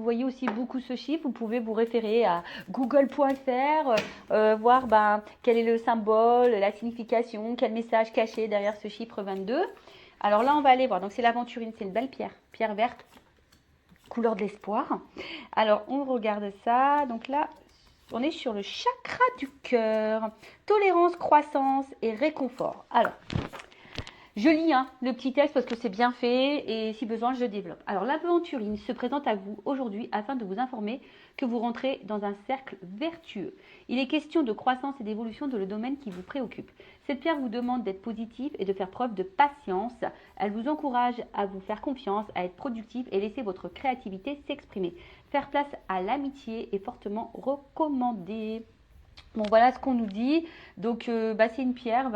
voyez aussi beaucoup ce chiffre, vous pouvez vous référer à google.fr, voir quel est le symbole, la signification, quel message caché derrière ce chiffre 22. Alors là, on va aller voir. Donc, c'est l'aventurine, c'est une belle pierre, pierre verte, couleur de l'espoir. Alors, on regarde ça. Donc là, on est sur le chakra du cœur. Tolérance, croissance et réconfort. Alors, je lis le petit texte parce que c'est bien fait et si besoin, je développe. Alors, l'aventurine se présente à vous aujourd'hui afin de vous informer que vous rentrez dans un cercle vertueux. Il est question de croissance et d'évolution dans le domaine qui vous préoccupe. Cette pierre vous demande d'être positif et de faire preuve de patience. Elle vous encourage à vous faire confiance, à être productif et laisser votre créativité s'exprimer. Faire place à l'amitié est fortement recommandé. Bon, voilà ce qu'on nous dit. Donc, c'est une pierre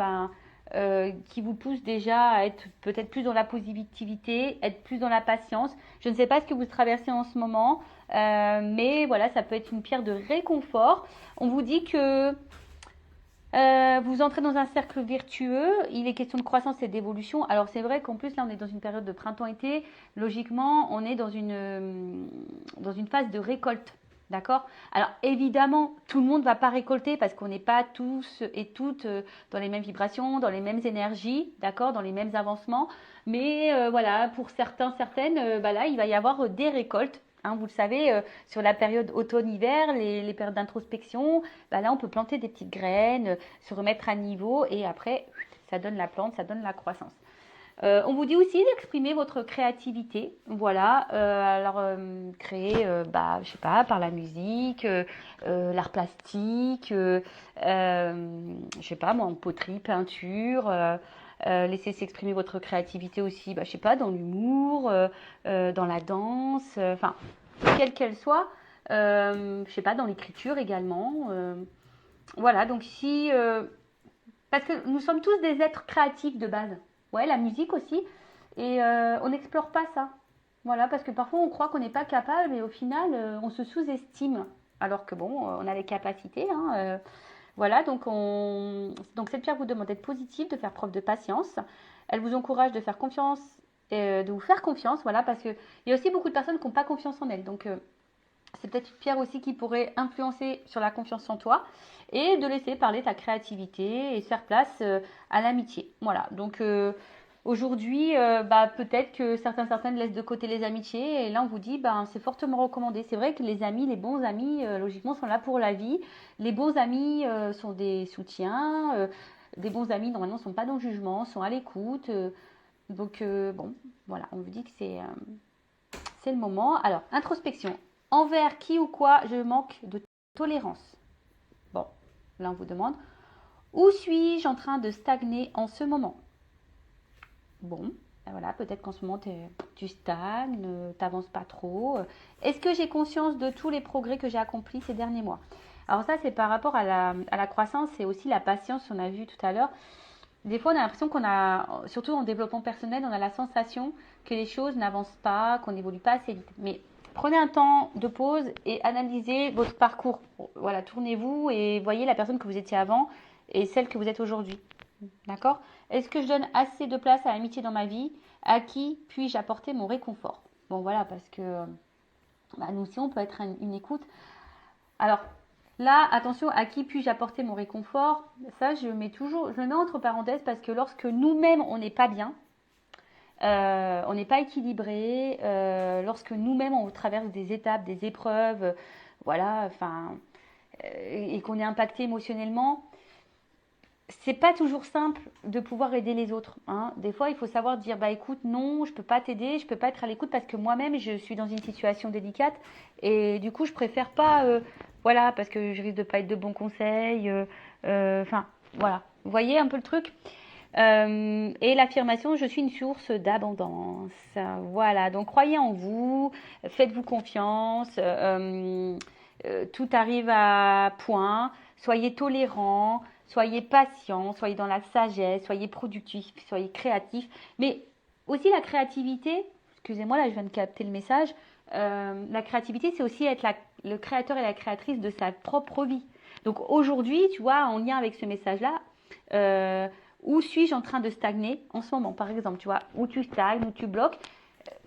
qui vous pousse déjà à être peut-être plus dans la positivité, être plus dans la patience. Je ne sais pas ce que vous traversez en ce moment, mais voilà, ça peut être une pierre de réconfort. On vous dit que vous entrez dans un cercle vertueux, il est question de croissance et d'évolution. Alors c'est vrai qu'en plus là on est dans une période de printemps-été, logiquement on est dans une phase de récolte. D'accord? Alors évidemment, tout le monde ne va pas récolter parce qu'on n'est pas tous et toutes dans les mêmes vibrations, dans les mêmes énergies, d'accord, dans les mêmes avancements. Mais voilà, pour certains, certaines, là, il va y avoir des récoltes. Hein, vous le savez, sur la période automne-hiver, les périodes d'introspection, là, on peut planter des petites graines, se remettre à niveau et après, ça donne la plante, ça donne la croissance. On vous dit aussi d'exprimer votre créativité, voilà, alors créer, je sais pas, par la musique, l'art plastique, je sais pas moi, en poterie, peinture, laissez s'exprimer votre créativité aussi, je sais pas, dans l'humour, dans la danse, enfin, quelle qu'elle soit, je sais pas, dans l'écriture également, voilà, donc si, parce que nous sommes tous des êtres créatifs de base. Ouais, la musique aussi. Et on n'explore pas ça. Voilà, parce que parfois on croit qu'on n'est pas capable et au final on se sous-estime. Alors que bon, on a les capacités. Voilà, donc cette pierre vous demande d'être positive, de faire preuve de patience. Elle vous encourage de faire confiance, de vous faire confiance. Voilà, parce qu'il y a aussi beaucoup de personnes qui n'ont pas confiance en elles. Donc c'est peut-être une pierre aussi qui pourrait influencer sur la confiance en toi et de laisser parler ta créativité et faire place à l'amitié. Voilà, donc aujourd'hui, peut-être que certaines laissent de côté les amitiés et là on vous dit, c'est fortement recommandé. C'est vrai que les amis, les bons amis, logiquement, sont là pour la vie. Les bons amis sont des soutiens. Des bons amis, normalement, ne sont pas dans le jugement, sont à l'écoute. Donc, voilà, on vous dit que c'est le moment. Alors, introspection. Envers qui ou quoi je manque de tolérance. Bon, là on vous demande, où suis-je en train de stagner en ce moment? Bon, voilà, peut-être qu'en ce moment tu stagnes, t'avances pas trop. Est-ce que j'ai conscience de tous les progrès que j'ai accomplis ces derniers mois? Alors ça, c'est par rapport à la croissance et aussi la patience, on a vu tout à l'heure. Des fois, on a l'impression surtout en développement personnel, on a la sensation que les choses n'avancent pas, qu'on n'évolue pas assez vite. Mais prenez un temps de pause et analysez votre parcours. Voilà, tournez-vous et voyez la personne que vous étiez avant et celle que vous êtes aujourd'hui. D'accord? Est-ce que je donne assez de place à l'amitié dans ma vie? À qui puis-je apporter mon réconfort? Bon, voilà, parce que nous aussi, on peut être une écoute. Alors, là, attention, à qui puis-je apporter mon réconfort? Ça, je le mets entre parenthèses parce que lorsque nous-mêmes, on n'est pas bien, on n'est pas équilibré, lorsque nous-mêmes, on traverse des étapes, des épreuves, voilà, et qu'on est impacté émotionnellement, c'est pas toujours simple de pouvoir aider les autres. Hein. Des fois, il faut savoir dire, écoute, non, je peux pas t'aider, je peux pas être à l'écoute parce que moi-même, je suis dans une situation délicate et du coup, je préfère pas, voilà, parce que je risque de pas être de bons conseils. Voilà. Vous voyez un peu le truc? Et l'affirmation, je suis une source d'abondance. Voilà, donc croyez en vous, faites-vous confiance, tout arrive à point, soyez tolérant, soyez patient, soyez dans la sagesse, soyez productif, soyez créatif. Mais aussi la créativité, excusez-moi, là je viens de capter le message, la créativité c'est aussi être le créateur et la créatrice de sa propre vie. Donc aujourd'hui, tu vois, en lien avec ce message-là, où suis-je en train de stagner en ce moment, par exemple, tu vois, où tu stagnes, où tu bloques,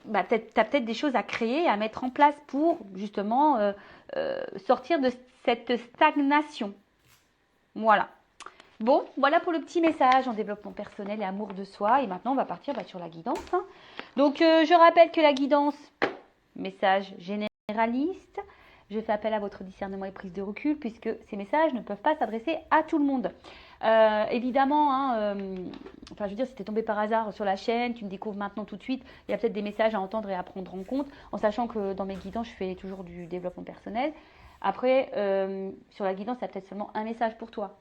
tu as peut-être des choses à créer, à mettre en place pour justement sortir de cette stagnation. Voilà. Bon, voilà pour le petit message en développement personnel et amour de soi. Et maintenant, on va partir sur la guidance. Hein. Donc, je rappelle que la guidance, message généraliste. Je fais appel à votre discernement et prise de recul puisque ces messages ne peuvent pas s'adresser à tout le monde. Évidemment, hein, enfin je veux dire, si tu es tombé par hasard sur la chaîne, tu me découvres maintenant tout de suite, il y a peut-être des messages à entendre et à prendre en compte, en sachant que dans mes guidances, je fais toujours du développement personnel. Après, sur la guidance, il y a peut-être seulement un message pour toi.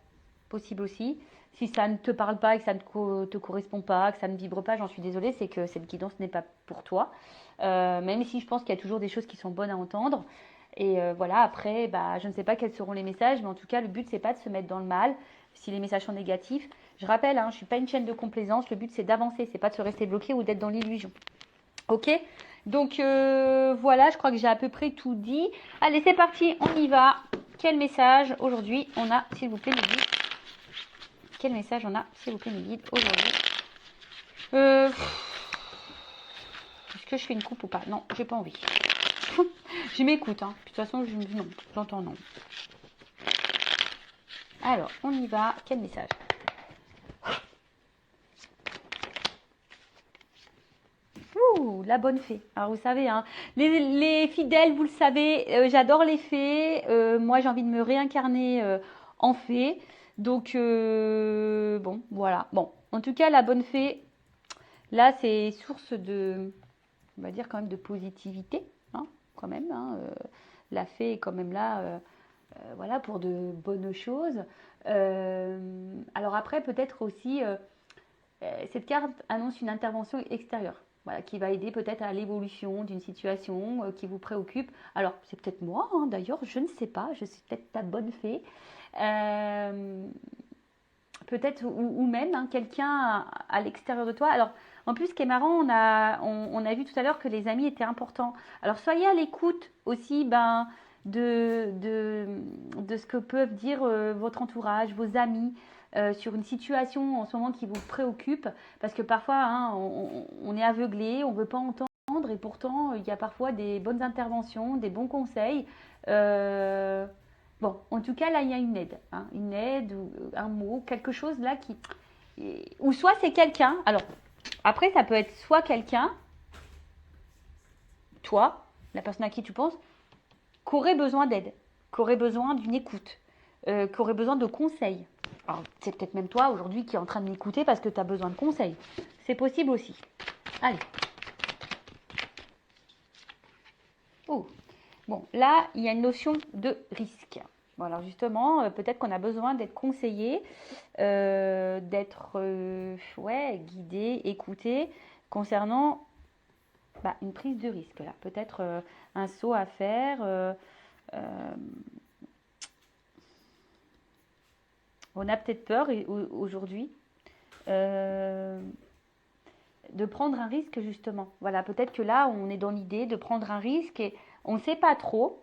Possible aussi. Si ça ne te parle pas et que ça ne te correspond pas, que ça ne vibre pas, j'en suis désolée, c'est que cette guidance n'est pas pour toi. Même si je pense qu'il y a toujours des choses qui sont bonnes à entendre. Et voilà, après, je ne sais pas quels seront les messages, mais en tout cas, le but, c'est pas de se mettre dans le mal si les messages sont négatifs. Je rappelle, hein, je ne suis pas une chaîne de complaisance, le but, c'est d'avancer, c'est pas de se rester bloqué ou d'être dans l'illusion. Ok? Donc, voilà, je crois que j'ai à peu près tout dit. Allez, c'est parti, on y va. Quel message aujourd'hui on a, s'il vous plaît, mes guides? Quel message on a, s'il vous plaît, mes guides, aujourd'hui? Est-ce que je fais une coupe ou pas? Non, j'ai pas envie. Je m'écoute, hein. De toute façon, je me dis non, j'entends non. Alors, on y va. Quel message? Ouh, la bonne fée. Alors, vous savez, hein, les fidèles, vous le savez, j'adore les fées. Moi, j'ai envie de me réincarner en fée. Donc, bon, voilà. Bon, en tout cas, la bonne fée, là, c'est source de, on va dire quand même de positivité, hein, quand même. Hein, la fée est quand même là, voilà, pour de bonnes choses. Alors après, peut-être aussi, cette carte annonce une intervention extérieure. Voilà, qui va aider peut-être à l'évolution d'une situation qui vous préoccupe. Alors, c'est peut-être moi, hein, d'ailleurs, je ne sais pas, je suis peut-être ta bonne fée. Peut-être, ou même hein, quelqu'un à l'extérieur de toi. Alors, en plus, ce qui est marrant, on a vu tout à l'heure que les amis étaient importants. Alors, soyez à l'écoute aussi de ce que peuvent dire votre entourage, vos amis, sur une situation en ce moment qui vous préoccupe. Parce que parfois, hein, on est aveuglé, on ne veut pas entendre, et pourtant, il y a parfois des bonnes interventions, des bons conseils. Bon, en tout cas, là, il y a une aide ou un mot, quelque chose là qui... Ou soit c'est quelqu'un, alors, après, ça peut être soit quelqu'un, toi, la personne à qui tu penses, qui aurait besoin d'aide, qui aurait besoin d'une écoute, qui aurait besoin de conseils. Alors, c'est peut-être même toi, aujourd'hui, qui est en train de m'écouter parce que tu as besoin de conseils. C'est possible aussi. Allez. Oh. Bon, là, il y a une notion de risque. Bon, alors justement, peut-être qu'on a besoin d'être conseillé, d'être guidé, écouté concernant une prise de risque. Là, peut-être un saut à faire. On a peut-être peur aujourd'hui de prendre un risque justement. Voilà, peut-être que là, on est dans l'idée de prendre un risque et on ne sait pas trop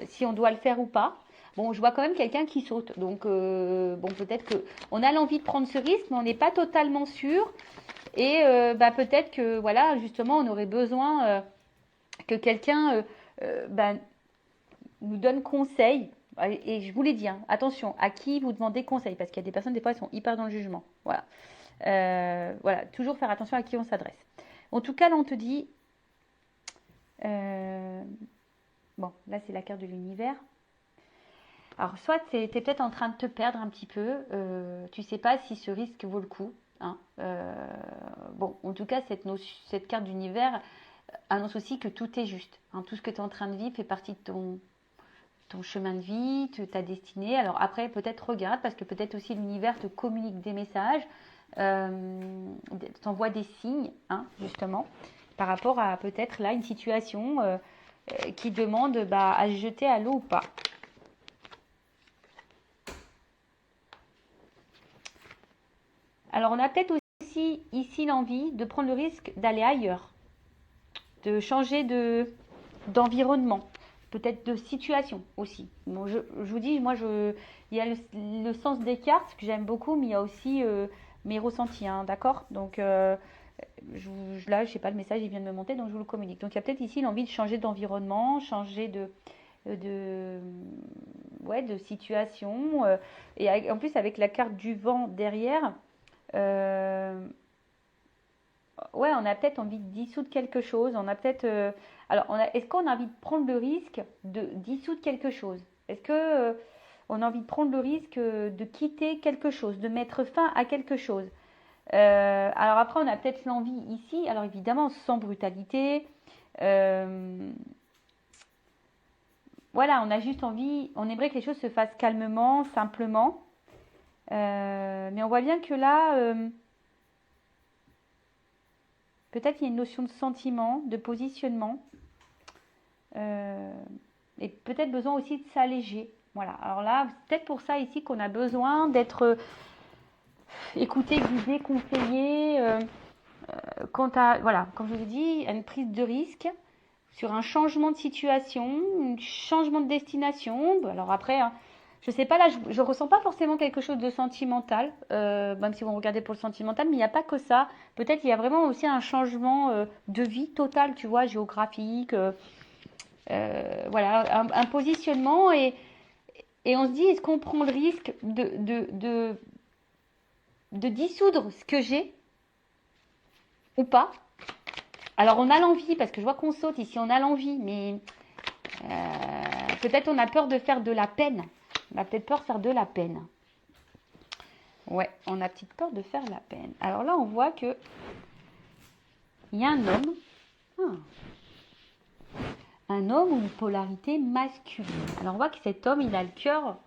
si on doit le faire ou pas. Bon, je vois quand même quelqu'un qui saute. Donc, bon, peut-être qu'on a l'envie de prendre ce risque, mais on n'est pas totalement sûr. Et peut-être que, voilà, justement, on aurait besoin que quelqu'un nous donne conseil. Et je vous l'ai dit, hein, attention, à qui vous demandez conseil. Parce qu'il y a des personnes, des fois, elles sont hyper dans le jugement. Voilà. Voilà, toujours faire attention à qui on s'adresse. En tout cas, là, on te dit... bon, là, c'est la carte de l'univers. Alors, soit tu es peut-être en train de te perdre un petit peu. Tu ne sais pas si ce risque vaut le coup. Hein. Bon, en tout cas, cette carte d'univers annonce aussi que tout est juste. Hein. Tout ce que tu es en train de vivre fait partie de ton chemin de vie, ta destinée. Alors après, peut-être regarde, parce que peut-être aussi l'univers te communique des messages, t'envoie des signes, hein, justement, par rapport à peut-être là une situation qui demande à se jeter à l'eau ou pas. Alors on a peut-être aussi ici l'envie de prendre le risque d'aller ailleurs, de changer d'environnement, peut-être de situation aussi. Bon, je vous dis, moi, il y a le sens des cartes que j'aime beaucoup, mais il y a aussi mes ressentis, hein, d'accord? Donc, là, je sais pas, le message, il vient de me monter, donc je vous le communique. Donc, il y a peut-être ici l'envie de changer d'environnement, changer de, ouais, de situation. Et en plus, avec la carte du vent derrière, euh, ouais, on a peut-être envie de dissoudre quelque chose. On a peut-être. Alors, est-ce qu'on a envie de prendre le risque de dissoudre quelque chose? Est-ce que on a envie de prendre le risque de quitter quelque chose, de mettre fin à quelque chose? Alors après, on a peut-être l'envie ici. Alors évidemment, sans brutalité. Euh, voilà, on a juste envie. On aimerait que les choses se fassent calmement, simplement. Mais on voit bien que là. Peut-être il y a une notion de sentiment, de positionnement, euh, et peut-être besoin aussi de s'alléger. Voilà. Alors là, c'est peut-être pour ça ici qu'on a besoin d'être écouté, guidé, conseillé. Quant à, voilà, comme je vous ai dit, à une prise de risque sur un changement de situation, un changement de destination. Alors après, hein, je sais pas, là, je ressens pas forcément quelque chose de sentimental, même si vous regardez pour le sentimental, mais il n'y a pas que ça. Peut-être il y a vraiment aussi un changement de vie total, tu vois, géographique, voilà, un positionnement et on se dit, est-ce qu'on prend le risque de dissoudre ce que j'ai ou pas? Alors on a l'envie, parce que je vois qu'on saute ici, on a l'envie, mais peut-être on a peur de faire de la peine. On a peut-être peur de faire de la peine. Ouais, on a petite peur de faire la peine. Alors là, on voit que il y a un homme. Un homme ou une polarité masculine. Alors on voit que cet homme, il a le cœur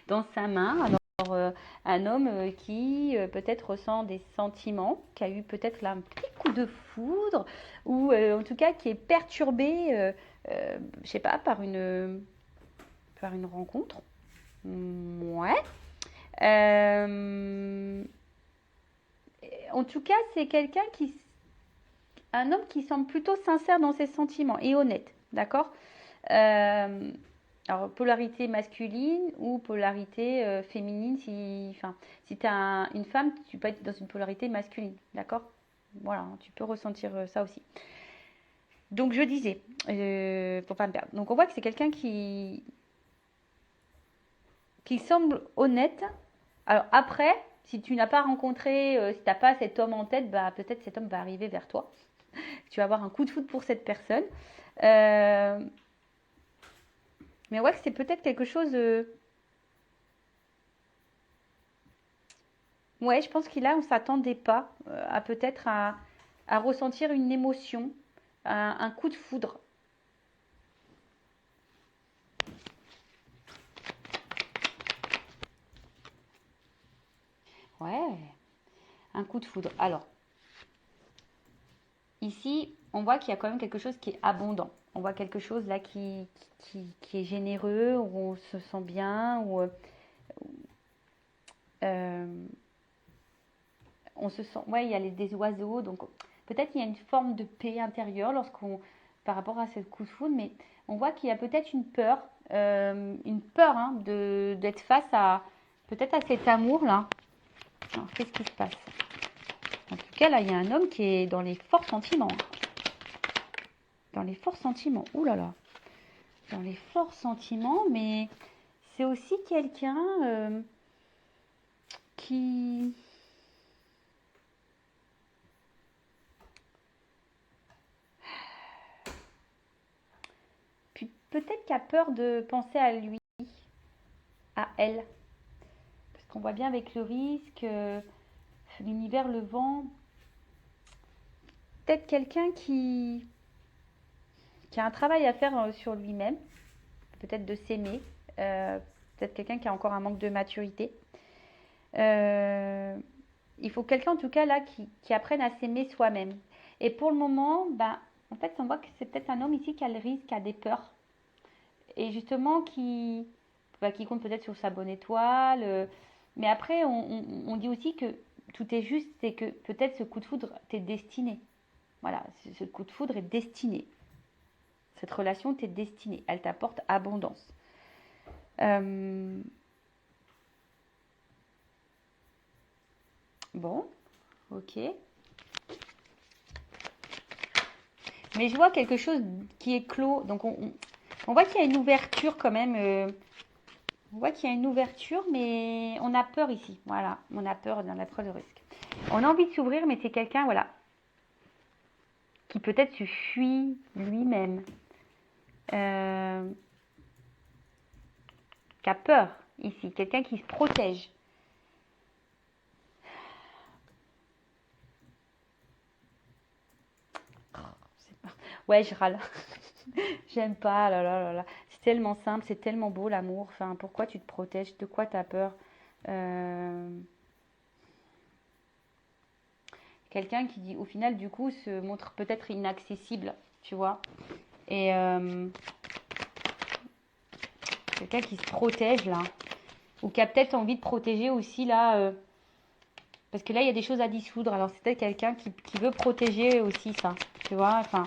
dans sa main. Alors un homme qui peut-être ressent des sentiments, qui a eu peut-être là un petit coup de foudre, ou en tout cas qui est perturbé, je sais pas, par une rencontre. Ouais. Euh, En tout cas, c'est un homme qui semble plutôt sincère dans ses sentiments et honnête, d'accord? Euh, alors, polarité masculine ou polarité féminine, si tu as une femme, tu peux être dans une polarité masculine, d'accord? Voilà, tu peux ressentir ça aussi. Donc, je disais, pour pas me perdre. Donc, on voit que c'est quelqu'un qui semble honnête. Alors, après, si tu n'as pas rencontré, si tu n'as pas cet homme en tête, bah, peut-être cet homme va arriver vers toi. Tu vas avoir un coup de foudre pour cette personne. Euh, mais ouais, c'est peut-être quelque chose. Ouais, je pense qu'il a, on s'attendait pas à peut-être à ressentir une émotion, un coup de foudre. Ouais, un coup de foudre. Alors, ici, on voit qu'il y a quand même quelque chose qui est abondant. On voit quelque chose là qui est généreux, où on se sent bien, où euh, on se sent. Ouais, il y a des oiseaux, donc peut-être il y a une forme de paix intérieure par rapport à ce coup de foudre, mais on voit qu'il y a peut-être une peur hein, d'être face à peut-être à cet amour là. Alors, qu'est-ce qui se passe? En tout cas, là, il y a un homme qui est dans les forts sentiments. Dans les forts sentiments. Ouh là là. Dans les forts sentiments, mais c'est aussi quelqu'un qui. Puis peut-être qui a peur de penser à lui, à elle. Parce qu'on voit bien avec le risque, l'univers, le vent. Peut-être quelqu'un qui a un travail à faire sur lui-même. Peut-être de s'aimer. Euh, Peut-être quelqu'un qui a encore un manque de maturité. Euh, il faut quelqu'un en tout cas là qui apprenne à s'aimer soi-même. Et pour le moment, ben, en fait, on voit que c'est peut-être un homme ici qui a le risque, qui a des peurs. Et justement, qui compte peut-être sur sa bonne étoile. Mais après, on dit aussi que tout est juste, c'est que peut-être ce coup de foudre t'est destiné. Voilà, ce coup de foudre est destiné. Cette relation t'est destinée. Elle t'apporte abondance. Euh, bon, ok. Mais je vois quelque chose qui est clos. Donc, on voit qu'il y a une ouverture quand même. On voit qu'il y a une ouverture, mais on a peur ici. Voilà, on a peur dans la preuve de risque. On a envie de s'ouvrir, mais c'est quelqu'un, voilà, qui peut-être se fuit lui-même. Qui a peur ici. Quelqu'un qui se protège. Ouais, je râle. J'aime pas, là, là, là, là. C'est tellement simple, c'est tellement beau l'amour. Enfin, pourquoi tu te protèges? De quoi tu as peur? Euh, Quelqu'un qui, au final, du coup, se montre peut-être inaccessible, tu vois. Et quelqu'un qui se protège, là. Ou qui a peut-être envie de protéger aussi, là. Parce que là, il y a des choses à dissoudre. Alors, c'est peut-être quelqu'un qui veut protéger aussi ça, tu vois. Enfin,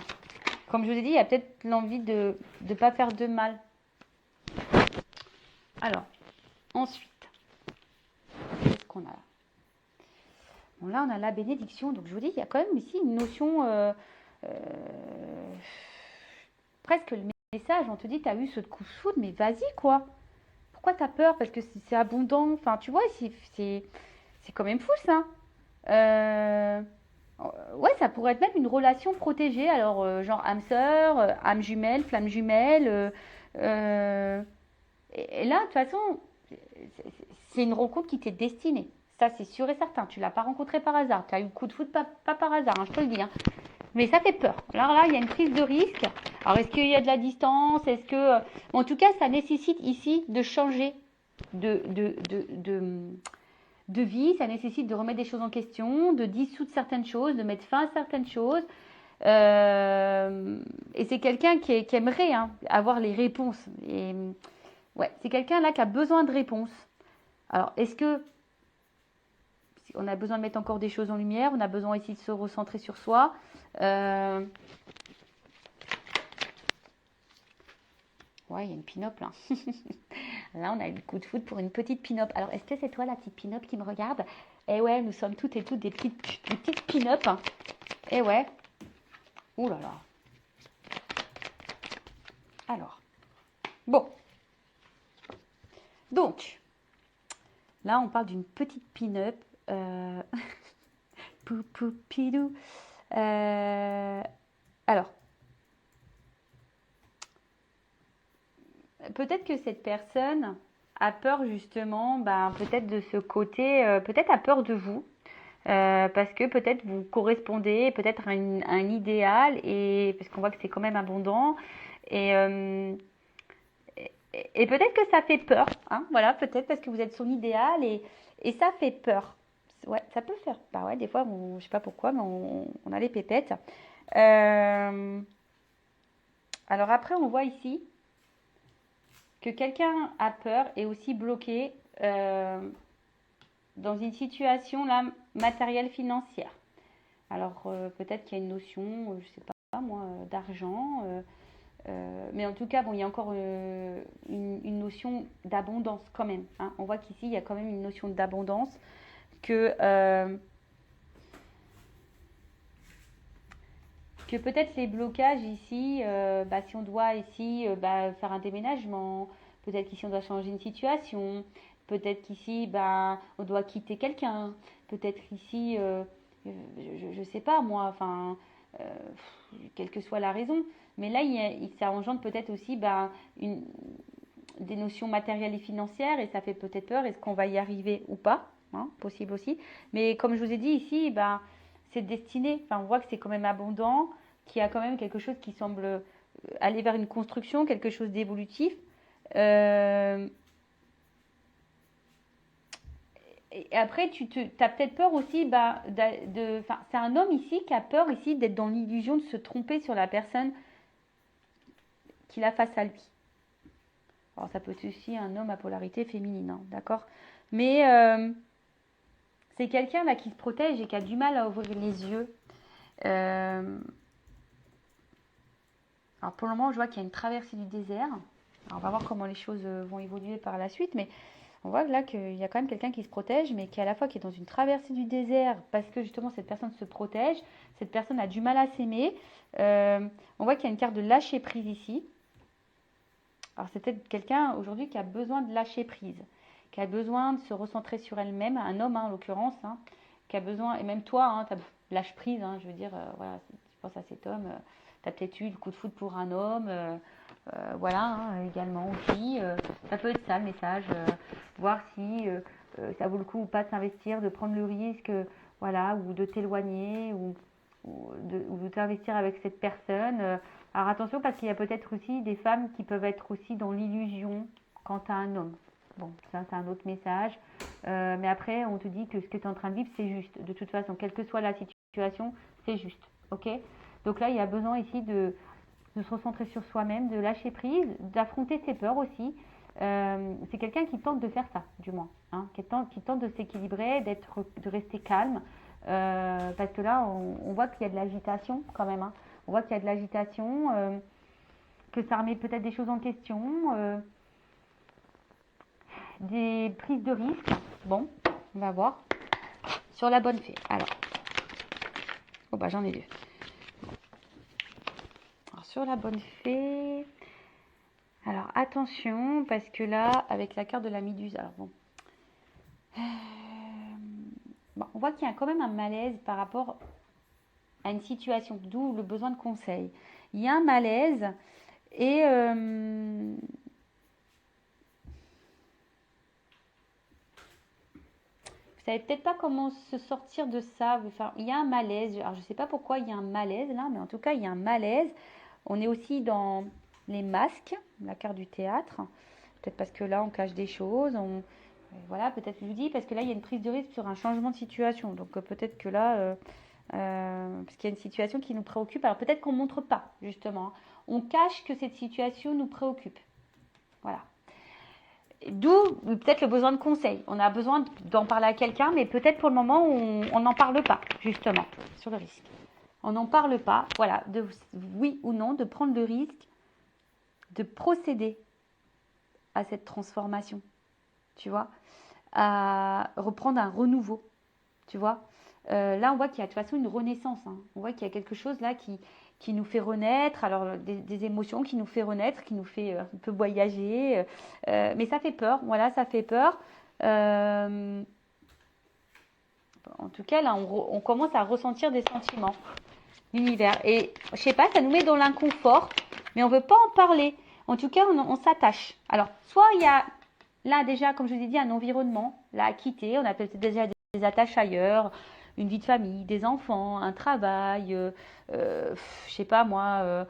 comme je vous ai dit, il y a peut-être l'envie de ne pas faire de mal. Alors, ensuite, qu'est-ce qu'on a là? Bon, là, on a la bénédiction. Donc, je vous dis, il y a quand même ici une notion, presque le message. On te dit, tu as eu ce coup de foudre, mais vas-y, quoi. Pourquoi tu as peur? Parce que c'est abondant. Enfin, tu vois, c'est quand même fou, ça. Euh, ouais, ça pourrait être même une relation protégée. Alors, genre âme sœur, âme jumelle, flamme jumelle. Euh, et là, de toute façon, c'est une rencontre qui t'est destinée. Ça, c'est sûr et certain. Tu l'as pas rencontré par hasard. Tu as eu le coup de foudre pas par hasard, hein, je te le dis. Hein. Mais ça fait peur. Alors là, il y a une prise de risque. Alors, est-ce qu'il y a de la distance? Est-ce que... En tout cas, ça nécessite ici de changer de, de, de, de, de vie. Ça nécessite de remettre des choses en question, de dissoudre certaines choses, de mettre fin à certaines choses. Et c'est quelqu'un qui aimerait hein, avoir les réponses. Et ouais, c'est quelqu'un là qui a besoin de réponses. Alors, est-ce que on a besoin de mettre encore des choses en lumière? On a besoin ici de se recentrer sur soi. Ouais, il y a une pin-up là. Là, on a eu le coup de foudre pour une petite pin-up. Alors, est-ce que c'est toi la petite pin-up qui me regarde? Eh ouais, nous sommes toutes et toutes des petites pin-up. Hein. Eh ouais. Ouh là là. Alors, bon. Donc, là, on parle d'une petite pin-up. Pou pou pidou. Alors, peut-être que cette personne a peur justement, ben, peut-être de ce côté, peut-être a peur de vous, parce que peut-être vous correspondez peut-être à un idéal, et parce qu'on voit que c'est quand même abondant, et, et peut-être que ça fait peur, hein, voilà, peut-être parce que vous êtes son idéal, et ça fait peur. Ouais, ça peut faire. Bah ouais, des fois, je sais pas pourquoi, mais on a les pépettes. Euh, alors après, on voit ici que quelqu'un a peur et aussi bloqué dans une situation là matérielle financière. Alors peut-être qu'il y a une notion, je sais pas moi, d'argent, mais en tout cas bon, il y a encore une notion d'abondance quand même. Hein. On voit qu'ici il y a quand même une notion d'abondance que peut-être les blocages ici, bah, si on doit ici bah, faire un déménagement, peut-être qu'ici on doit changer une situation, peut-être qu'ici bah, on doit quitter quelqu'un, peut-être ici, je sais pas moi, enfin, euh, quelle que soit la raison, mais là ça engendre peut-être aussi bah, des notions matérielles et financières et ça fait peut-être peur, est-ce qu'on va y arriver ou pas, hein, possible aussi, mais comme je vous ai dit ici, bah, c'est destiné, enfin, on voit que c'est quand même abondant, qu'il y a quand même quelque chose qui semble aller vers une construction, quelque chose d'évolutif. Euh, et après, tu as peut-être peur aussi, bah, c'est un homme ici qui a peur ici d'être dans l'illusion de se tromper sur la personne qu'il a face à lui. Alors ça peut être aussi un homme à polarité féminine, hein, d'accord? Mais c'est quelqu'un là qui se protège et qui a du mal à ouvrir les yeux. Euh, Alors pour le moment, je vois qu'il y a une traversée du désert. Alors on va voir comment les choses vont évoluer par la suite, mais On voit là qu'il y a quand même quelqu'un qui se protège, mais qui à la fois qui est dans une traversée du désert, parce que justement cette personne se protège, cette personne a du mal à s'aimer. On voit qu'il y a une carte de lâcher prise ici. Alors c'est peut-être quelqu'un aujourd'hui qui a besoin de lâcher prise, qui a besoin de se recentrer sur elle-même, un homme en l'occurrence, qui a besoin, et même toi, lâche prise, je veux dire, voilà, si tu penses à cet homme, tu as peut-être eu le coup de foudre pour un homme, voilà, également aussi, ça peut être ça le message, voir si ça vaut le coup ou pas de s'investir, de prendre le risque, voilà, ou de t'éloigner, ou de t'investir avec cette personne. Alors attention parce qu'il y a peut-être aussi des femmes qui peuvent être aussi dans l'illusion quant à un homme. Bon, ça c'est un autre message. Mais après, on te dit que ce que tu es en train de vivre, c'est juste. De toute façon, quelle que soit la situation, c'est juste. Ok? Donc là, il y a besoin ici de se recentrer sur soi-même, de lâcher prise, d'affronter ses peurs aussi. C'est quelqu'un qui tente de faire ça, du moins. Qui tente de s'équilibrer, de rester calme. Parce que là, on voit qu'il y a de l'agitation quand même. On voit qu'il y a de l'agitation, que ça remet peut-être des choses en question, des prises de risques. Bon, on va voir. Sur la bonne fée. Alors, j'en ai deux. Alors, sur la bonne fée. Alors, attention, parce que là, avec la carte de la méduse, alors bon. On voit qu'il y a quand même un malaise par rapport à une situation, d'où le besoin de conseil. Il y a un malaise et vous savez peut-être pas comment se sortir de ça. Enfin, il y a un malaise. Alors je ne sais pas pourquoi il y a un malaise là, mais en tout cas il y a un malaise. On est aussi dans les masques, la carte du théâtre. Peut-être parce que là on cache des choses. Voilà, peut-être je vous dis parce que là il y a une prise de risque sur un changement de situation. Donc peut-être que là parce qu'il y a une situation qui nous préoccupe. Alors peut-être qu'on ne montre pas, justement. On cache que cette situation nous préoccupe. Voilà. D'où peut-être le besoin de conseil. On a besoin d'en parler à quelqu'un, mais peut-être pour le moment, on n'en parle pas, justement, sur le risque. On n'en parle pas, voilà, de oui ou non, de prendre le risque de procéder à cette transformation, tu vois, à reprendre un renouveau, tu vois. Là, on voit qu'il y a de toute façon une renaissance. On voit qu'il y a quelque chose là qui nous fait renaître. Alors, des émotions qui nous fait renaître, qui nous fait un peu voyager. Mais ça fait peur. Voilà, ça fait peur. En tout cas, là, on commence à ressentir des sentiments. L'univers. Et je sais pas, ça nous met dans l'inconfort, mais on veut pas en parler. En tout cas, on s'attache. Alors, soit il y a là déjà, comme je vous ai dit, un environnement là à quitter. On a peut-être déjà des attaches ailleurs, une vie de famille, des enfants, un travail, je sais pas moi,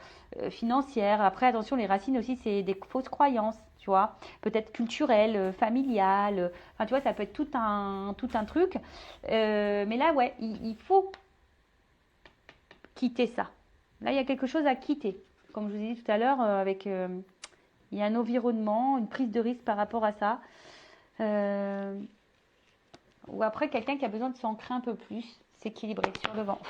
financière. Après, attention, les racines aussi, c'est des fausses croyances, tu vois. Peut-être culturelles, familiales. Enfin, tu vois, ça peut être tout un truc. Mais là, ouais, il faut quitter ça. Là, il y a quelque chose à quitter. Comme je vous ai dit tout à l'heure, il y a un environnement, une prise de risque par rapport à ça. Ou après, quelqu'un qui a besoin de s'ancrer un peu plus, s'équilibrer sur le vent.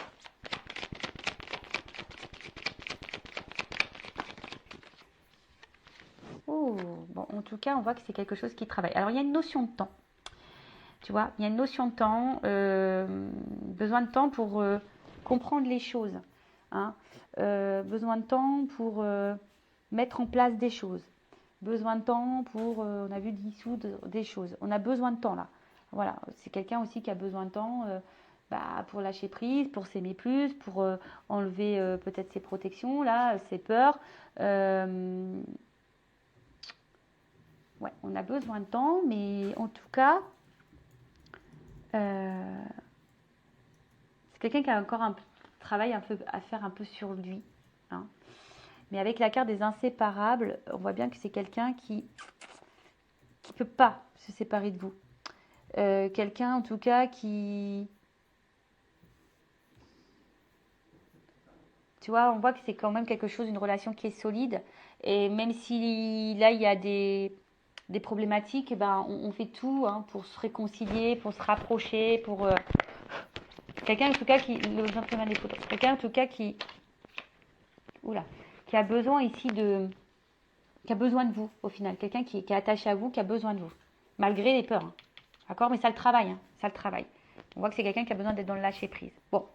Oh, bon, en tout cas, on voit que c'est quelque chose qui travaille. Alors, il y a une notion de temps. Tu vois, il y a une notion de temps, besoin de temps pour comprendre les choses. Besoin de temps pour mettre en place des choses. Besoin de temps pour, on a vu, dissoudre des choses. On a besoin de temps là. Voilà, c'est quelqu'un aussi qui a besoin de temps pour lâcher prise, pour s'aimer plus, pour enlever peut-être ses protections, là, ses peurs. Ouais, on a besoin de temps, mais en tout cas, c'est quelqu'un qui a encore un travail un peu à faire un peu sur lui. Mais avec la carte des inséparables, on voit bien que c'est quelqu'un qui ne peut pas se séparer de vous. Quelqu'un en tout cas qui... Tu vois, on voit que c'est quand même quelque chose, une relation qui est solide. Et même si là, il y a des problématiques, on fait tout pour se réconcilier, pour se rapprocher, pour... quelqu'un en tout cas qui... Quelqu'un en tout cas qui... Oula, qui a besoin ici de... qui a besoin de vous au final. Quelqu'un qui est attaché à vous, qui a besoin de vous. malgré les peurs. Hein. D'accord? Mais ça le travaille, hein, ça le travaille. On voit que c'est quelqu'un qui a besoin d'être dans le lâcher-prise. Bon,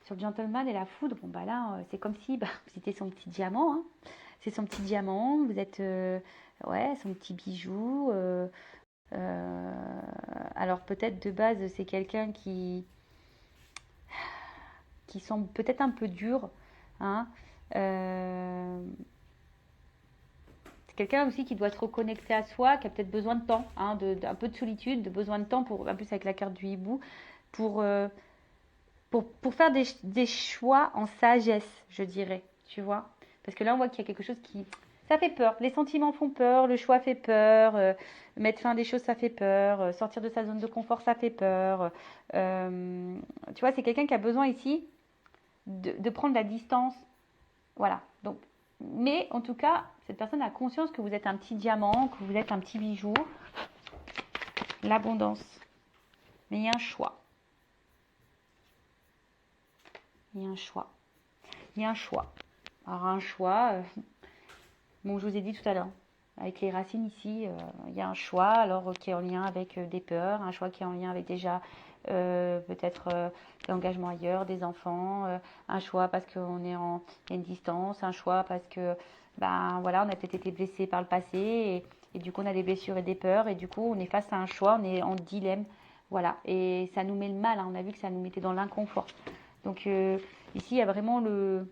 sur le gentleman et la foudre, bon bah là, c'est comme si vous étiez son petit diamant. Hein. C'est son petit diamant, vous êtes ouais, son petit bijou. Alors peut-être de base, c'est quelqu'un qui semble peut-être un peu dur. Hein. C'est quelqu'un aussi qui doit se reconnecter à soi, qui a peut-être besoin de temps, hein, un peu de solitude, de besoin de temps, en plus avec la carte du hibou, pour, pour faire des choix en sagesse, je dirais, tu vois. Parce que là, on voit qu'il y a quelque chose qui... Ça fait peur, les sentiments font peur, le choix fait peur, mettre fin à des choses, ça fait peur, sortir de sa zone de confort, ça fait peur. Tu vois, c'est quelqu'un qui a besoin ici de prendre la distance. Voilà, donc, mais en tout cas, cette personne a conscience que vous êtes un petit diamant, que vous êtes un petit bijou. L'abondance. Mais il y a un choix. Il y a un choix. Il y a un choix. Alors un choix, bon, je vous ai dit tout à l'heure, avec les racines ici, il y a un choix, alors qui est en lien avec des peurs, un choix qui est en lien avec déjà peut-être des engagements ailleurs, des enfants, un choix parce qu'on est en il y a une distance, un choix parce que ben voilà, on a peut-être été blessé par le passé et du coup on a des blessures et des peurs et du coup on est face à un choix, on est en dilemme, voilà, et ça nous met le mal, hein, on a vu que ça nous mettait dans l'inconfort. Donc ici il y a vraiment le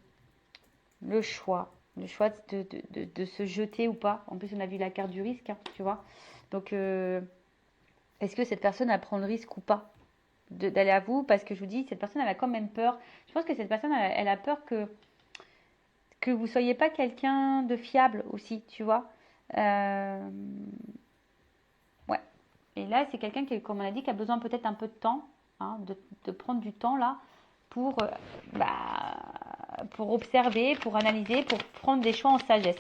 choix. Le choix de se jeter ou pas. En plus, on a vu la carte du risque, hein, tu vois. Donc, est-ce que cette personne, elle prend le risque ou pas d'aller à vous? Parce que je vous dis, cette personne, elle a quand même peur. Je pense que cette personne, elle a peur que vous ne soyez pas quelqu'un de fiable aussi, tu vois. Ouais. Et là, c'est quelqu'un qui, comme on a dit, qui a besoin peut-être un peu de temps, hein, de prendre du temps là pour, pour observer, pour analyser, pour prendre des choix en sagesse.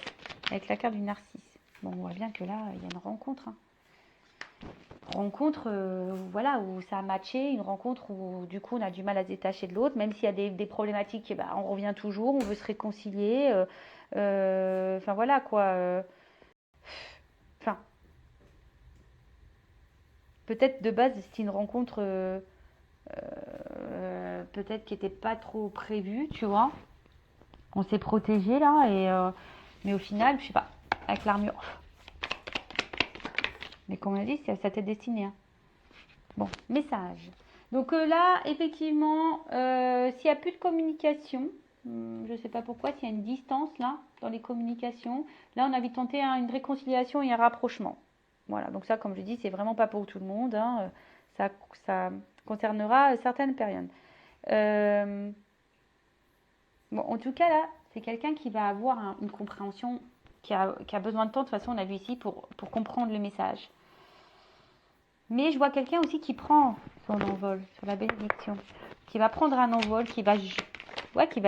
Avec la carte du narcisse. Bon, on voit bien que là, il y a une rencontre. Hein. Rencontre, voilà, où ça a matché, une rencontre où du coup on a du mal à se détacher de l'autre, même s'il y a des problématiques, on revient toujours, on veut se réconcilier. Enfin voilà quoi. Enfin, peut-être de base c'était une rencontre peut-être qui n'était pas trop prévue, tu vois. On s'est protégé là, mais au final, je sais pas, avec l'armure. Mais comme on a dit, c'est à sa tête destinée. Hein. Bon, message. Donc là, effectivement, s'il n'y a plus de communication, je ne sais pas pourquoi, s'il y a une distance là, dans les communications, là, on a envie de tenter une réconciliation et un rapprochement. Voilà, donc ça, comme je dis, c'est vraiment pas pour tout le monde. Hein, ça concernera certaines périodes. Bon, en tout cas, là, c'est quelqu'un qui va avoir une compréhension, qui a besoin de temps. De toute façon, on a vu ici pour comprendre le message. Mais je vois quelqu'un aussi qui prend son envol sur la bénédiction, qui va prendre un envol, qui va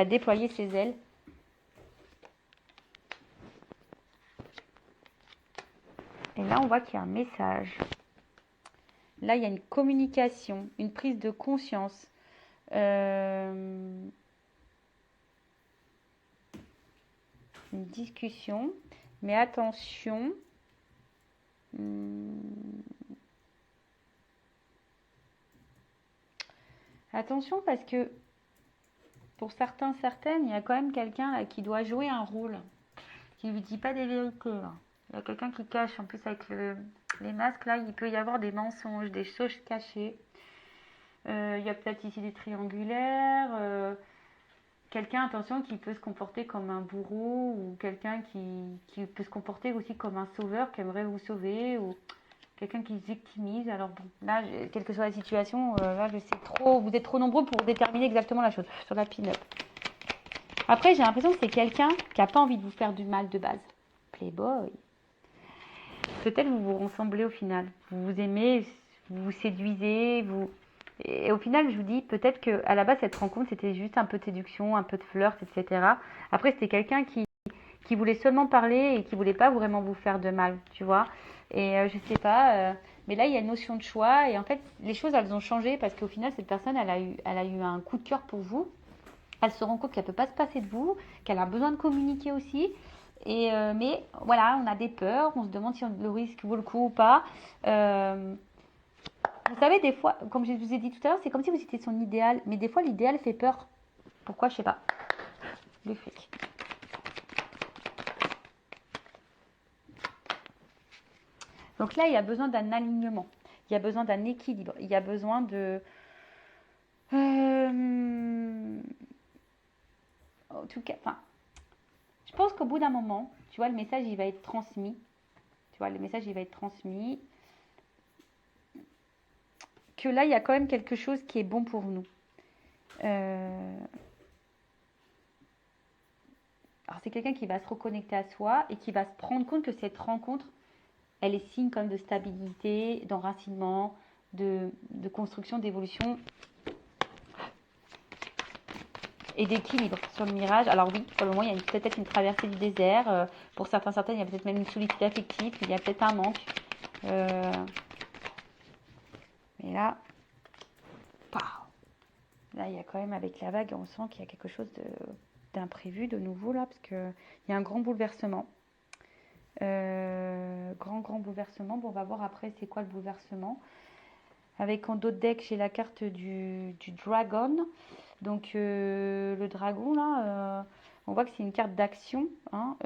déployer ses ailes. Et là, on voit qu'il y a un message. Là, il y a une communication, une prise de conscience. Une discussion. Mais attention. Attention parce que pour certains, certaines, il y a quand même quelqu'un qui doit jouer un rôle, qui ne lui dit pas des vérités. Là. Il y a quelqu'un qui cache, en plus avec les masques, là, il peut y avoir des mensonges, des choses cachées. Il y a peut-être ici des triangulaires. Quelqu'un, attention, qui peut se comporter comme un bourreau ou quelqu'un qui peut se comporter aussi comme un sauveur qui aimerait vous sauver ou quelqu'un qui se victimise. Alors bon, là, quelle que soit la situation, là, je sais trop, vous êtes trop nombreux pour déterminer exactement la chose sur la pin-up. Après, j'ai l'impression que c'est quelqu'un qui n'a pas envie de vous faire du mal de base. Playboy. Peut-être vous vous ressemblez au final. Vous vous aimez, vous vous séduisez, vous... Et au final, je vous dis, peut-être qu'à la base, cette rencontre, c'était juste un peu de séduction, un peu de flirt, etc. Après, c'était quelqu'un qui voulait seulement parler et qui voulait pas vraiment vous faire de mal, tu vois. Et je sais pas, mais là, il y a une notion de choix. Et en fait, les choses, elles ont changé parce qu'au final, cette personne, elle a eu un coup de cœur pour vous. Elle se rend compte qu'elle ne peut pas se passer de vous, qu'elle a besoin de communiquer aussi. Mais voilà, on a des peurs, on se demande si le risque vaut le coup ou pas. Vous savez, des fois, comme je vous ai dit tout à l'heure, c'est comme si vous étiez son idéal. Mais des fois, l'idéal fait peur. Pourquoi, je sais pas. Le fric. Donc là, il y a besoin d'un alignement. Il y a besoin d'un équilibre. Il y a besoin de... en tout cas, enfin, je pense qu'au bout d'un moment, tu vois, le message, il va être transmis. Tu vois, le message, il va être transmis. Que là, il y a quand même quelque chose qui est bon pour nous. Alors, c'est quelqu'un qui va se reconnecter à soi et qui va se rendre compte que cette rencontre, elle est signe comme de stabilité, d'enracinement, de construction, d'évolution et d'équilibre sur le mirage. Alors oui, pour le moment, il y a peut-être une traversée du désert. Pour certains, il y a peut-être même une solitude affective. Il y a peut-être un manque. Mais là, là, il y a quand même, avec la vague, on sent qu'il y a quelque chose d'imprévu, de nouveau, là, parce qu'il y a un grand bouleversement. Grand bouleversement. Bon, on va voir après c'est quoi le bouleversement. Avec en dos de deck, j'ai la carte du dragon. Donc, le dragon, là, on voit que c'est une carte d'action. Hein,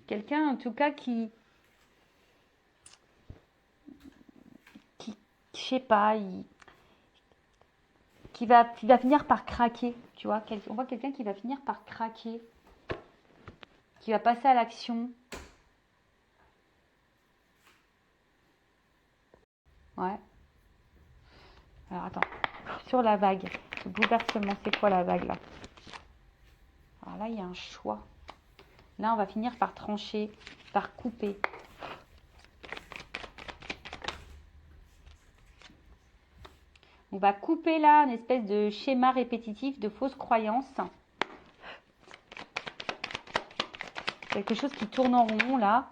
quelqu'un, en tout cas, qui je sais pas, qui va finir par craquer. Tu vois, on voit quelqu'un qui va finir par craquer, qui va passer à l'action. Ouais. Alors, attends. Sur la vague, le bouleversement, c'est quoi la vague, là? Alors là, il y a un choix. Là, on va finir par trancher, par couper. On va couper là une espèce de schéma répétitif de fausses croyances. Quelque chose qui tourne en rond là.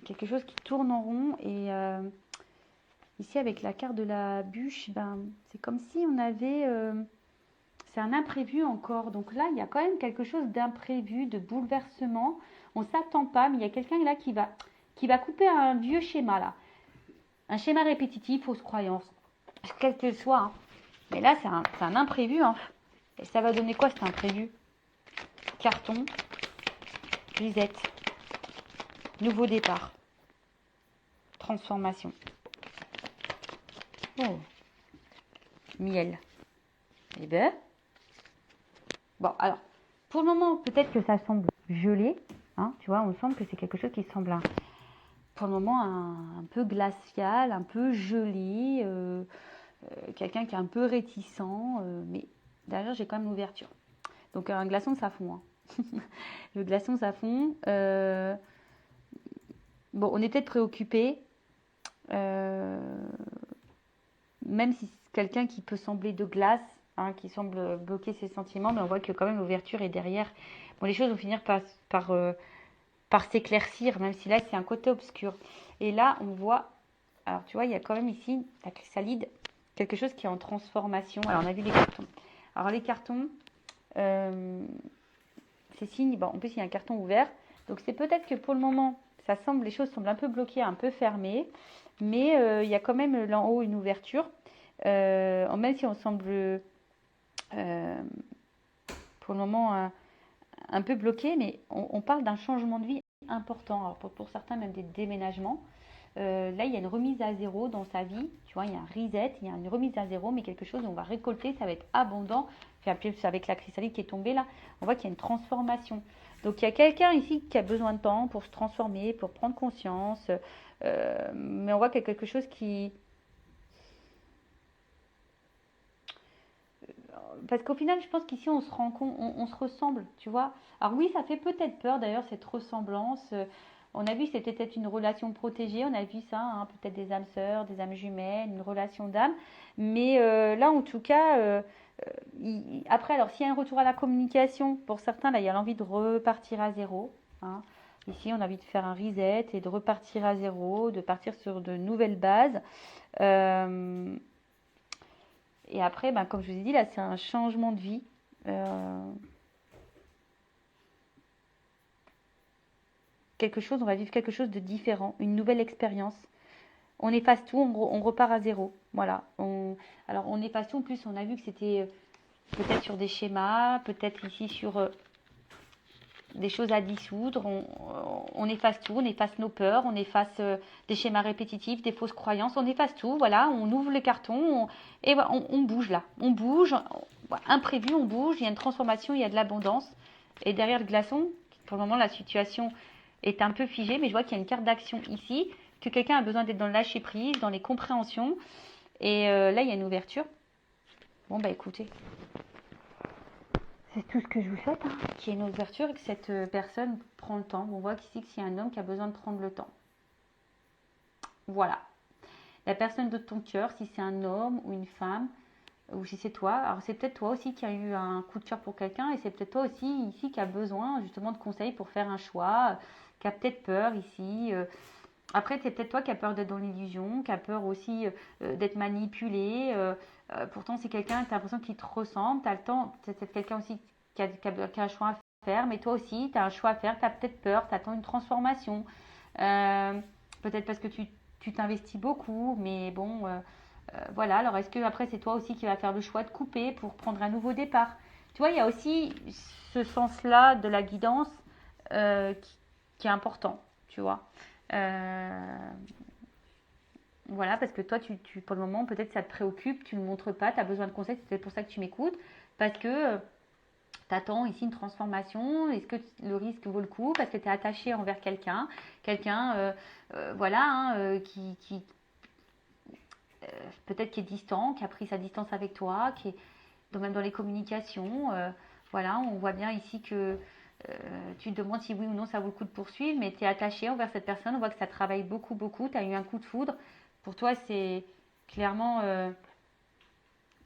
Quelque chose qui tourne en rond. Et ici avec la carte de la bûche, ben, c'est comme si on avait... c'est un imprévu encore. Donc là, il y a quand même quelque chose d'imprévu, de bouleversement. On ne s'attend pas, mais il y a quelqu'un là qui va couper un vieux schéma là. Un schéma répétitif, fausse croyance. Quel que soit. Hein. Mais là, c'est un imprévu. Hein. Et ça va donner quoi cet imprévu? Carton, grisette, nouveau départ, transformation. Oh, miel. Eh ben, bon, alors, pour le moment, peut-être que ça semble gelé. Hein, tu vois, on semble que c'est quelque chose qui semble, pour le moment, un peu glacial, un peu gelé. Quelqu'un qui est un peu réticent. Mais derrière, j'ai quand même l'ouverture. Donc, un glaçon, ça fond. Hein. Le glaçon, ça fond. Bon, on est peut-être préoccupé. Même si c'est quelqu'un qui peut sembler de glace, hein, qui semble bloquer ses sentiments, mais on voit que quand même l'ouverture est derrière. Bon, les choses vont finir par s'éclaircir, même si là c'est un côté obscur. Et là, on voit, alors tu vois, il y a quand même ici la chrysalide, quelque chose qui est en transformation. Alors on a vu les cartons. Alors les cartons, c'est signe, bon, en plus il y a un carton ouvert. Donc c'est peut-être que pour le moment, les choses semblent un peu bloquées, un peu fermées. Mais il y a quand même là en haut une ouverture. Même si on semble pour le moment un peu bloqué, mais on parle d'un changement de vie important. Alors pour certains, même des déménagements. Là, il y a une remise à zéro dans sa vie. Tu vois, il y a un reset, il y a une remise à zéro, mais quelque chose où on va récolter, ça va être abondant. Puis avec la chrysalide qui est tombée là, on voit qu'il y a une transformation. Donc il y a quelqu'un ici qui a besoin de temps pour se transformer, pour prendre conscience. Mais on voit qu'il y a quelque chose qui... Parce qu'au final, je pense qu'ici, on se rend compte, on se ressemble, tu vois. Alors oui, ça fait peut-être peur, d'ailleurs, cette ressemblance. On a vu que c'était peut-être une relation protégée, on a vu ça, hein, peut-être des âmes sœurs, des âmes jumelles, une relation d'âme. Mais là, en tout cas, après, alors s'il y a un retour à la communication, pour certains, là, il y a l'envie de repartir à zéro. Hein. Ici, on a envie de faire un reset et de repartir à zéro, de partir sur de nouvelles bases. Et après, ben, comme je vous ai dit, là, c'est un changement de vie. On va vivre quelque chose de différent, une nouvelle expérience. On efface tout, on repart à zéro. Voilà. Alors, on efface tout. En plus, on a vu que c'était peut-être sur des schémas, peut-être ici sur des choses à dissoudre. On efface tout, on efface nos peurs, on efface des schémas répétitifs, des fausses croyances. On efface tout. Voilà. On ouvre le carton et voilà, on bouge là. On bouge. Imprévu, on bouge. Il y a une transformation, il y a de l'abondance. Et derrière le glaçon, pour le moment, la situation est un peu figée, mais je vois qu'il y a une carte d'action ici, que quelqu'un a besoin d'être dans le lâcher prise, dans les compréhensions. Et là, il y a une ouverture. Bon, bah écoutez, c'est tout ce que je vous souhaite, hein, qu'il y ait une ouverture et que cette personne prend le temps. On voit qu'ici, qu'il y a un homme qui a besoin de prendre le temps. Voilà. La personne de ton cœur, si c'est un homme ou une femme, ou si c'est toi, alors c'est peut-être toi aussi qui a eu un coup de cœur pour quelqu'un et c'est peut-être toi aussi ici qui a besoin justement de conseils pour faire un choix, qui a peut-être peur ici. Après, c'est peut-être toi qui a peur d'être dans l'illusion, qui a peur aussi d'être manipulé. Pourtant, c'est quelqu'un, tu as l'impression qu'il te ressemble, tu as le temps, c'est peut-être quelqu'un aussi qui a un choix à faire, mais toi aussi, tu as un choix à faire, tu as peut-être peur, tu attends une transformation. Peut-être parce que tu t'investis beaucoup, mais bon, voilà. Alors, est-ce que après, c'est toi aussi qui vas faire le choix de couper pour prendre un nouveau départ? Tu vois, il y a aussi ce sens-là de la guidance qui est important, tu vois. Voilà, parce que toi, pour le moment, peut-être ça te préoccupe, tu ne le montres pas, tu as besoin de conseils, c'est peut-être pour ça que tu m'écoutes, parce que tu attends ici une transformation, est-ce que le risque vaut le coup, parce que tu es attaché envers quelqu'un, voilà, hein, qui peut-être qui est distant, qui a pris sa distance avec toi, qui est même dans les communications, voilà, on voit bien ici que tu te demandes si oui ou non ça vaut le coup de poursuivre, mais tu es attaché envers cette personne, on voit que ça travaille beaucoup, beaucoup, tu as eu un coup de foudre. Pour toi, c'est clairement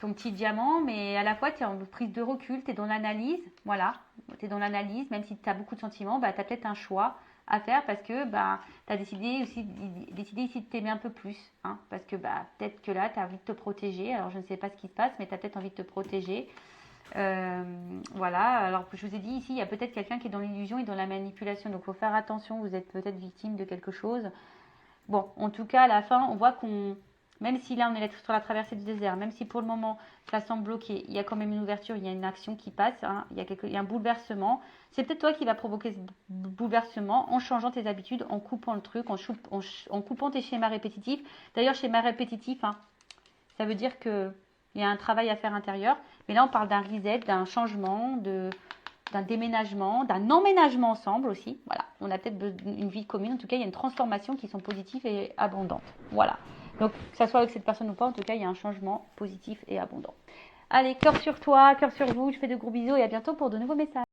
ton petit diamant, mais à la fois, tu es en prise de recul, tu es dans l'analyse, voilà, tu es dans l'analyse, même si tu as beaucoup de sentiments, bah, tu as peut-être un choix à faire parce que bah, tu as décidé ici de t'aimer un peu plus, hein, parce que bah, peut-être que là, tu as envie de te protéger, alors je ne sais pas ce qui se passe, mais tu as peut-être envie de te protéger. Voilà, alors je vous ai dit ici, il y a peut-être quelqu'un qui est dans l'illusion et dans la manipulation, donc il faut faire attention, vous êtes peut-être victime de quelque chose. Bon, en tout cas, à la fin, on voit même si là on est sur la traversée du désert, même si pour le moment ça semble bloqué, il y a quand même une ouverture, il y a une action qui passe, hein, il y a un bouleversement. C'est peut-être toi qui va provoquer ce bouleversement en changeant tes habitudes, en coupant le truc, en coupant tes schémas répétitifs. D'ailleurs, schéma répétitif, hein, ça veut dire qu'il y a un travail à faire intérieur. Mais là, on parle d'un reset, d'un changement, d'un déménagement, d'un emménagement ensemble aussi. Voilà, on a peut-être une vie commune. En tout cas, il y a une transformation qui sont positives et abondantes. Voilà. Donc, que ça soit avec cette personne ou pas, en tout cas, il y a un changement positif et abondant. Allez, cœur sur toi, cœur sur vous. Je fais de gros bisous et à bientôt pour de nouveaux messages.